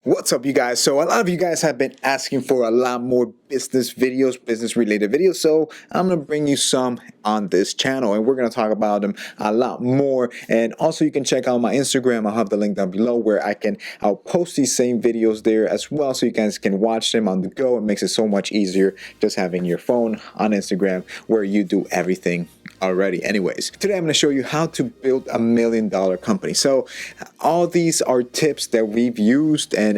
What's up, you guys? So a lot of you guys have been asking for a lot more business videos, business related videos. So I'm going to bring you some on this channel and we're going to talk about them a lot more. And also you can check out my Instagram. I'll have the link down below where I'll post these same videos there as well. So you guys can watch them on the go. It makes it so much easier just having your phone on Instagram where you do everything already. Anyways, today I'm going to show you how to build $1 million company. So all these are tips that we've used and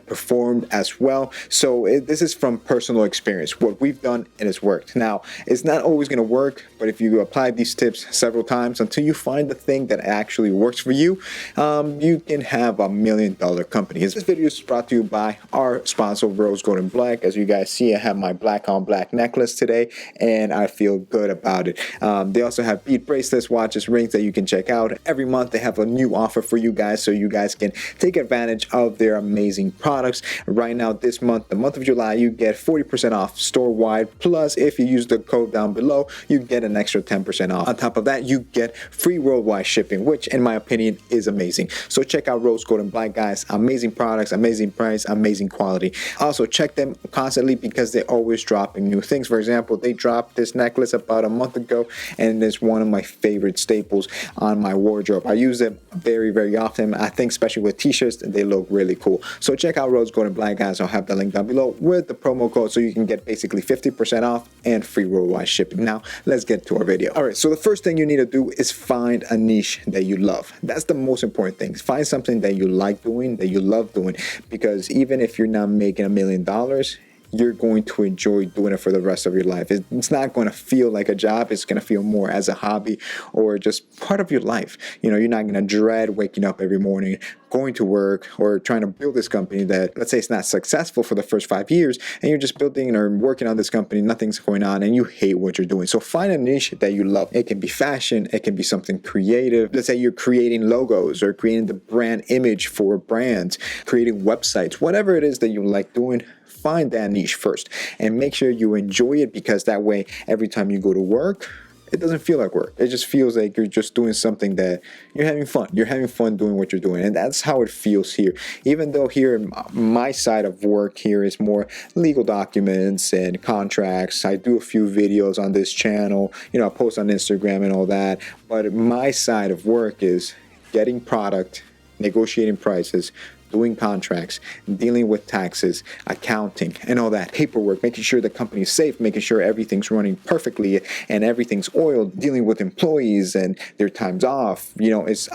performed as well. So this is from personal experience, what we've done, and it's worked. Now, it's not always going to work, but if you apply these tips several times until you find the thing that actually works for you, you can have $1 million company. This video is brought to you by our sponsor, Rose Gold and Black. As you guys see, I have my black on black necklace today, and I feel good about it. They also have bead bracelets, watches, rings that you can check out. Every month they have a new offer for you guys, so you guys can take advantage of their amazing products. Right now, this month, the month of July, you get 40% off store-wide. Plus, if you use the code down below, you get an extra 10% off. On top of that, you get free worldwide shipping, which in my opinion is amazing. So check out Rose Gold and Black, guys. Amazing products, amazing price, amazing quality. Also, check them constantly because they're always dropping new things. For example, they dropped this necklace about a month ago, and it's one of my favorite staples on my wardrobe. I use them very, very often. I think especially with t-shirts, they look really cool. So check out Rose Gold and Black, guys. I'll have the link down below with the promo code so you can get basically 50% off and free worldwide shipping. Now, let's get to our video. All right, so the first thing you need to do is find a niche that you love. That's the most important thing. Find something that you like doing, that you love doing, because even if you're not making $1 million, you're going to enjoy doing it for the rest of your life. It's not going to feel like a job. It's going to feel more as a hobby or just part of your life. You know, you're not going to dread waking up every morning, going to work, or trying to build this company that, let's say, it's not successful for the first 5 years, and you're just building or working on this company, nothing's going on, and you hate what you're doing. So find a niche that you love. It can be fashion. It can be something creative. Let's say you're creating logos or creating the brand image for brands, creating websites, whatever it is that you like doing. Find that niche first and make sure you enjoy it, because that way every time you go to work, it doesn't feel like work. It just feels like you're just doing something that you're having fun. You're having fun doing what you're doing. And that's how it feels here. Even though here, my side of work here is more legal documents and contracts. I do a few videos on this channel. You know, I post on Instagram and all that. But my side of work is getting product, negotiating prices, doing contracts, dealing with taxes, accounting, and all that paperwork, making sure the company is safe, making sure everything's running perfectly and everything's oiled, dealing with employees and their time's off. You know, it's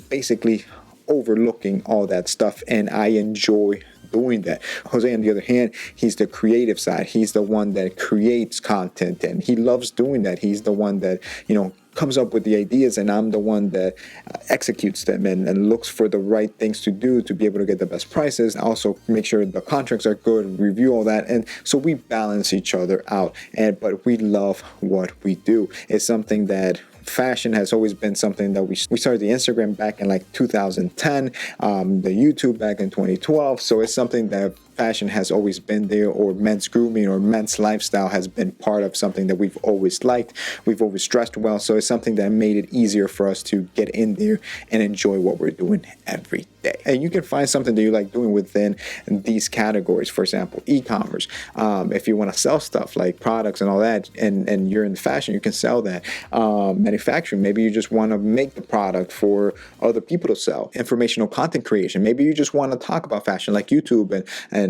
basically overlooking all that stuff, and I enjoy doing that. Jose, on the other hand, he's the creative side. He's the one that creates content, and he loves doing that. He's the one that, you know, comes up with the ideas, and I'm the one that executes them and looks for the right things to do to be able to get the best prices. Also make sure the contracts are good, review all that, and so we balance each other out. But we love what we do. It's something that fashion has always been something that we started the Instagram back in like 2010, the YouTube back in 2012. So it's something that fashion has always been there, or men's grooming or men's lifestyle has been part of something that we've always liked. We've always dressed well. So it's something that made it easier for us to get in there and enjoy what we're doing every day. And you can find something that you like doing within these categories. For example, e-commerce. If you want to sell stuff like products and all that, and you're in fashion, you can sell that. Manufacturing, maybe you just want to make the product for other people to sell. Informational content creation, maybe you just want to talk about fashion like YouTube and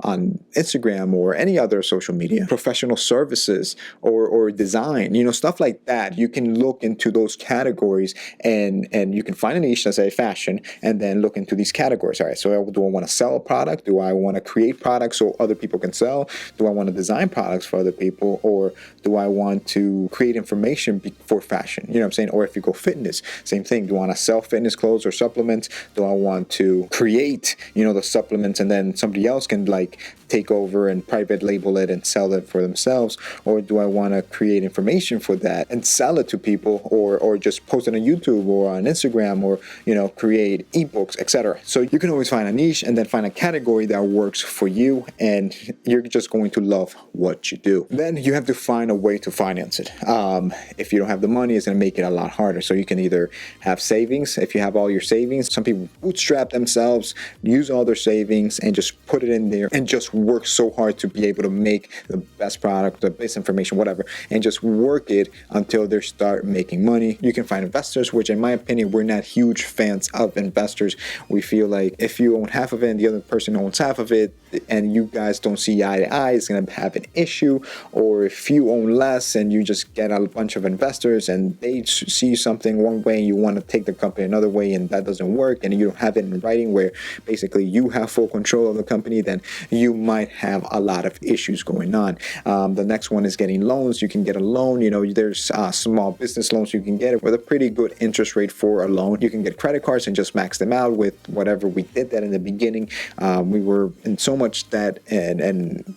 on Instagram or any other social media. Professional services or design, you know, stuff like that. You can look into those categories and you can find a niche, let's say fashion, and then look into these categories. All right, so do I want to sell a product? Do I want to create products so other people can sell? Do I want to design products for other people? Or do I want to create information for fashion? You know what I'm saying? Or if you go fitness, same thing. Do I want to sell fitness clothes or supplements? Do I want to create, you know, the supplements and then somebody else else can like take over and private label it and sell it for themselves, or do I want to create information for that and sell it to people, or just post it on YouTube or on Instagram, or create ebooks, etc. So you can always find a niche and then find a category that works for you, and you're just going to love what you do. Then you have to find a way to finance it. If you don't have the money, it's going to make it a lot harder. So you can either have savings. If you have all your savings, some people bootstrap themselves, use all their savings and just put it in there and just work so hard to be able to make the best product, the best information, whatever, and just work it until they start making money. You can find investors, which in my opinion, we're not huge fans of investors. We feel like if you own half of it and the other person owns half of it, and you guys don't see eye to eye, it's going to have an issue. Or if you own less and you just get a bunch of investors and they see something one way and you want to take the company another way, and that doesn't work, and you don't have it in writing where basically you have full control of the company, then you might have a lot of issues going on. The next one is getting loans. You can get a loan. There's small business loans you can get with a pretty good interest rate for a loan. You can get credit cards and just max them out with whatever. We did that in the beginning. We were in so much debt, and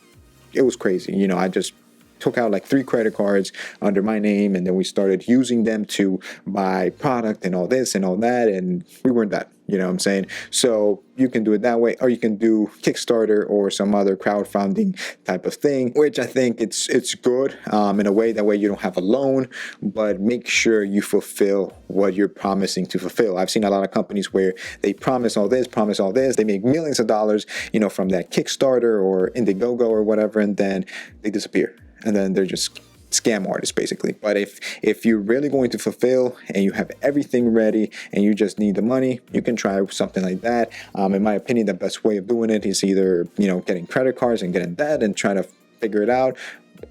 it was crazy. I just took out like 3 credit cards under my name, and then we started using them to buy product and all this and all that, and we weren't that. You know what I'm saying? So you can do it that way, or you can do Kickstarter or some other crowdfunding type of thing, which I think it's good in a way. That way you don't have a loan, but make sure you fulfill what you're promising to fulfill. I've seen a lot of companies where they promise all this, they make millions of dollars, from that Kickstarter or Indiegogo or whatever, and then they disappear, and then they're just scam artists basically. But if you're really going to fulfill and you have everything ready and you just need the money, you can try something like that. In my opinion, the best way of doing it is either getting credit cards and getting debt and trying to figure it out,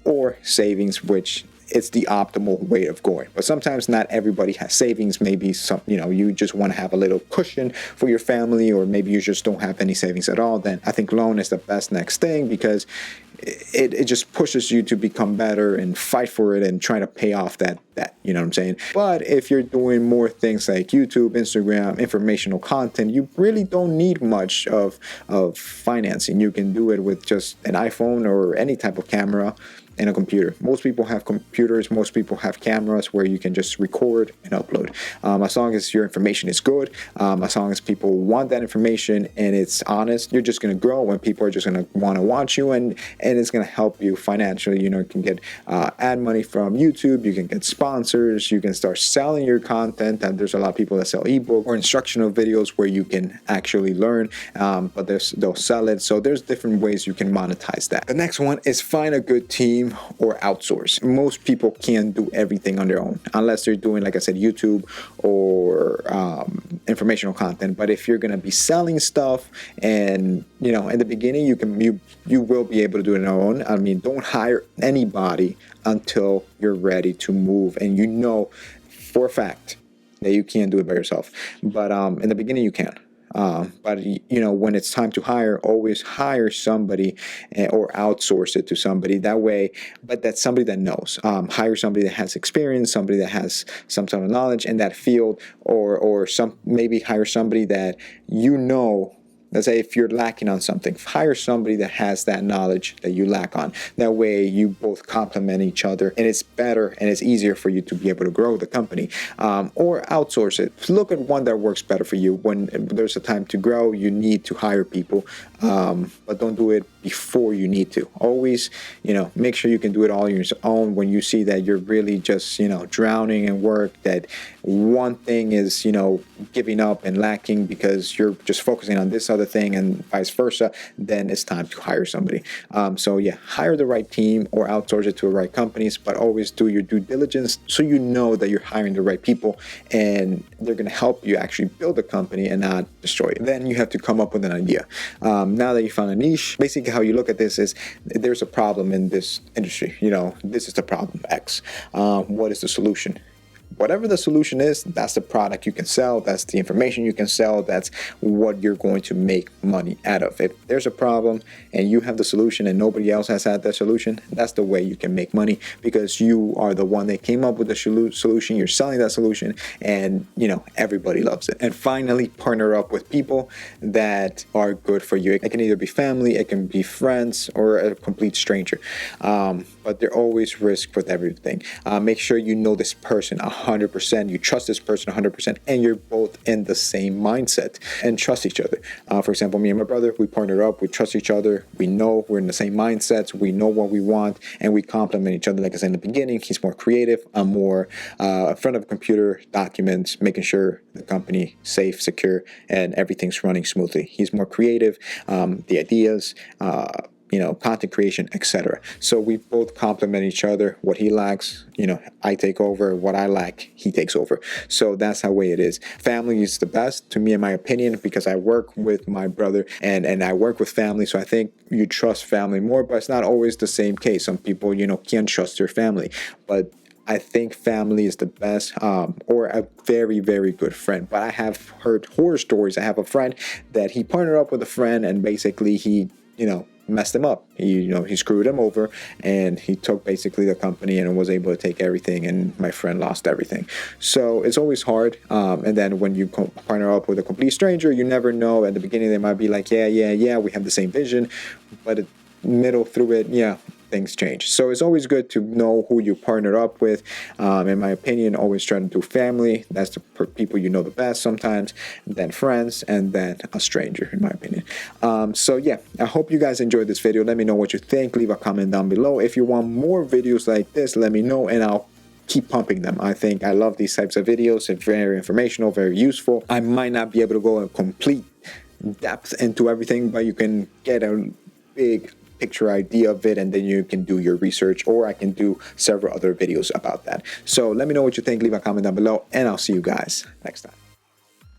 or savings, which it's the optimal way of going. But sometimes not everybody has savings. Maybe you just want to have a little cushion for your family, or maybe you just don't have any savings at all. Then I think loan is the best next thing, because it just pushes you to become better and fight for it and try to pay off that. You know what I'm saying? But if you're doing more things like YouTube, Instagram, informational content, you really don't need much of financing. You can do it with just an iPhone or any type of camera and a computer. Most people have computers. Most people have cameras where you can just record and upload. As long as your information is good, as long as people want that information and it's honest, you're just going to grow, and people are just going to want to watch you, and it's going to help you financially. You can get ad money from YouTube. You can get sponsors. You can start selling your content. And there's a lot of people that sell ebook or instructional videos where you can actually learn, but they'll sell it. So there's different ways you can monetize that. The next one is find a good team or outsource. Most people can't do everything on their own unless they're doing, like I said, YouTube or informational content. But if you're going to be selling stuff, and in the beginning you will be able to do it on your own. I mean, don't hire anybody until you're ready to move and for a fact that you can't do it by yourself. But in the beginning you can. But when it's time to hire, always hire somebody or outsource it to somebody. That way, but that's somebody that knows. Hire somebody that has experience, somebody that has some sort of knowledge in that field, or maybe hire somebody that let's say if you're lacking on something, hire somebody that has that knowledge that you lack on. That way you both complement each other, and it's better and it's easier for you to be able to grow the company. Or outsource it. Look at one that works better for you. When there's a time to grow, you need to hire people, but don't do it before you need to. Always, make sure you can do it all on your own. When you see that you're really just, drowning in work, that one thing is, giving up and lacking because you're just focusing on this other thing and vice versa, then it's time to hire somebody. Hire the right team or outsource it to the right companies, but always do your due diligence so you know that you're hiring the right people and they're going to help you actually build a company and not destroy it. Then you have to come up with an idea. Now that you found a niche, basically how you look at this is there's a problem in this industry. This is the problem X. What is the solution? whatever the solution is, that's the product you can sell, that's the information you can sell, that's what you're going to make money out of. If there's a problem and you have the solution and nobody else has had that solution, that's the way you can make money, because you are the one that came up with the solution, you're selling that solution, and everybody loves it. And finally, partner up with people that are good for you. It can either be family, it can be friends, or a complete stranger, but there always risk with everything. Make sure you know this person 100%, you trust this person 100%, and you're both in the same mindset and trust each other. For example, me and my brother, we partner up, we trust each other, we know we're in the same mindsets, we know what we want, and we complement each other. Like I said in the beginning, he's more creative, I'm more in front of a computer, documents, making sure the company safe, secure, and everything's running smoothly. He's more creative, the ideas, content creation, etc. So we both complement each other. What he lacks, I take over. What I lack, he takes over. So that's how way it is. Family is the best, to me, in my opinion, because I work with my brother and I work with family. So I think you trust family more, but it's not always the same case. Some people, can't trust their family, but I think family is the best, or a very, very good friend. But I have heard horror stories. I have a friend that he partnered up with a friend, and basically he, messed him up. He screwed him over, and he took basically the company and was able to take everything, and my friend lost everything. So it's always hard. And then when you partner up with a complete stranger, you never know. At the beginning, they might be like, yeah, we have the same vision, but middle through it, things change. So it's always good to know who you partner up with. In my opinion, always try to do family. That's the people you know the best sometimes, then friends, and then a stranger, in my opinion. So yeah, I hope you guys enjoyed this video. Let me know what you think. Leave a comment down below. If you want more videos like this, let me know, and I'll keep pumping them. I love these types of videos. It's very informational, very useful. I might not be able to go in complete depth into everything, but you can get a big picture idea of it, and then you can do your research, or I can do several other videos about that. So let me know what you think. Leave a comment down below, and I'll see you guys next time.